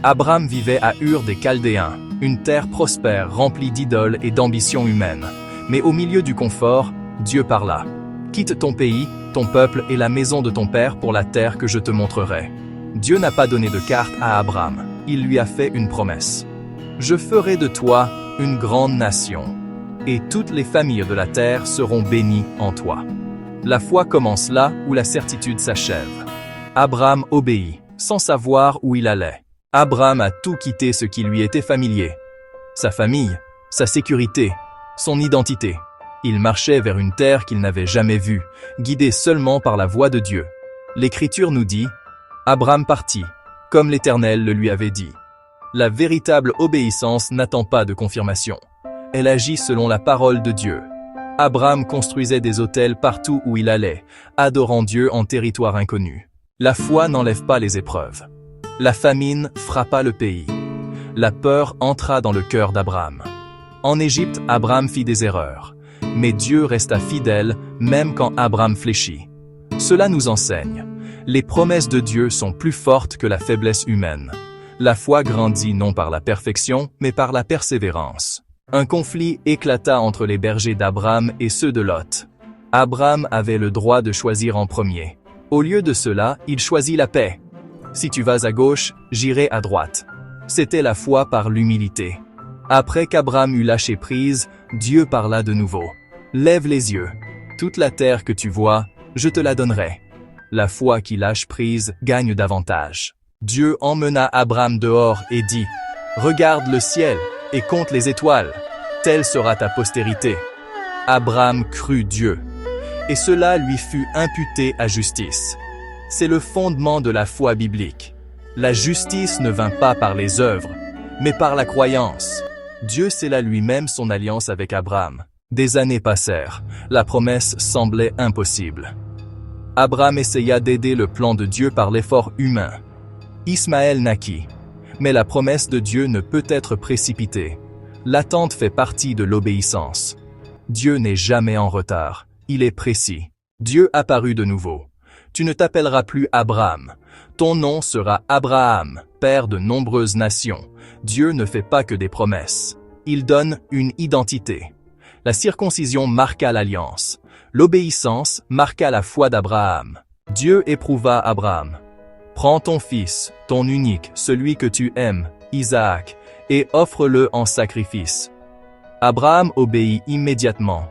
Abram vivait à Ur des Chaldéens, une terre prospère remplie d'idoles et d'ambitions humaines. Mais au milieu du confort, Dieu parla. « Quitte ton pays, ton peuple et la maison de ton père pour la terre que je te montrerai. » Dieu n'a pas donné de carte à Abram, il lui a fait une promesse. « Je ferai de toi une grande nation, et toutes les familles de la terre seront bénies en toi. » La foi commence là où la certitude s'achève. Abram obéit, sans savoir où il allait. Abram a tout quitté ce qui lui était familier. Sa famille, sa sécurité, son identité. Il marchait vers une terre qu'il n'avait jamais vue, guidé seulement par la voix de Dieu. L'Écriture nous dit « Abram partit, comme l'Éternel le lui avait dit ». La véritable obéissance n'attend pas de confirmation. Elle agit selon la parole de Dieu. Abram construisait des autels partout où il allait, adorant Dieu en territoire inconnu. La foi n'enlève pas les épreuves. La famine frappa le pays. La peur entra dans le cœur d'Abram. En Égypte, Abram fit des erreurs. Mais Dieu resta fidèle, même quand Abram fléchit. Cela nous enseigne. Les promesses de Dieu sont plus fortes que la faiblesse humaine. La foi grandit non par la perfection, mais par la persévérance. Un conflit éclata entre les bergers d'Abram et ceux de Lot. Abram avait le droit de choisir en premier. Au lieu de cela, il choisit la paix. Si tu vas à gauche, j'irai à droite. C'était la foi par l'humilité. Après qu'Abram eut lâché prise, Dieu parla de nouveau. Lève les yeux. Toute la terre que tu vois, je te la donnerai. La foi qui lâche prise gagne davantage. Dieu emmena Abram dehors et dit, « Regarde le ciel et compte les étoiles. Telle sera ta postérité. » Abram crut Dieu. Et cela lui fut imputé à justice. C'est le fondement de la foi biblique. La justice ne vint pas par les œuvres, mais par la croyance. Dieu scella lui-même son alliance avec Abram. Des années passèrent, la promesse semblait impossible. Abram essaya d'aider le plan de Dieu par l'effort humain. Ismaël naquit, mais la promesse de Dieu ne peut être précipitée. L'attente fait partie de l'obéissance. Dieu n'est jamais en retard, il est précis. Dieu apparut de nouveau. Tu ne t'appelleras plus Abram. Ton nom sera Abraham, père de nombreuses nations. Dieu ne fait pas que des promesses. Il donne une identité. La circoncision marqua l'alliance. L'obéissance marqua la foi d'Abraham. Dieu éprouva Abraham. Prends ton fils, ton unique, celui que tu aimes, Isaac, et offre-le en sacrifice. Abraham obéit immédiatement.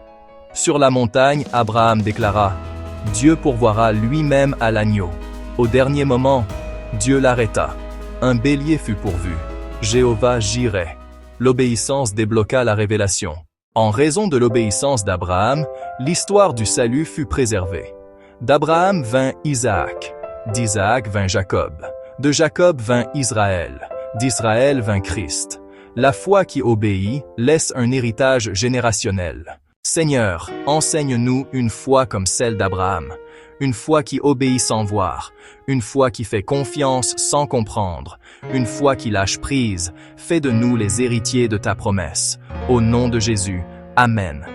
Sur la montagne, Abraham déclara, « Dieu pourvoira lui-même à l'agneau. » Au dernier moment, Dieu l'arrêta. Un bélier fut pourvu. Jéhovah Jireh. L'obéissance débloqua la révélation. En raison de l'obéissance d'Abraham, l'histoire du salut fut préservée. D'Abraham vint Isaac. D'Isaac vint Jacob. De Jacob vint Israël. D'Israël vint Christ. La foi qui obéit laisse un héritage générationnel. Seigneur, enseigne-nous une foi comme celle d'Abraham, une foi qui obéit sans voir, une foi qui fait confiance sans comprendre, une foi qui lâche prise. Fais de nous les héritiers de ta promesse. Au nom de Jésus, Amen.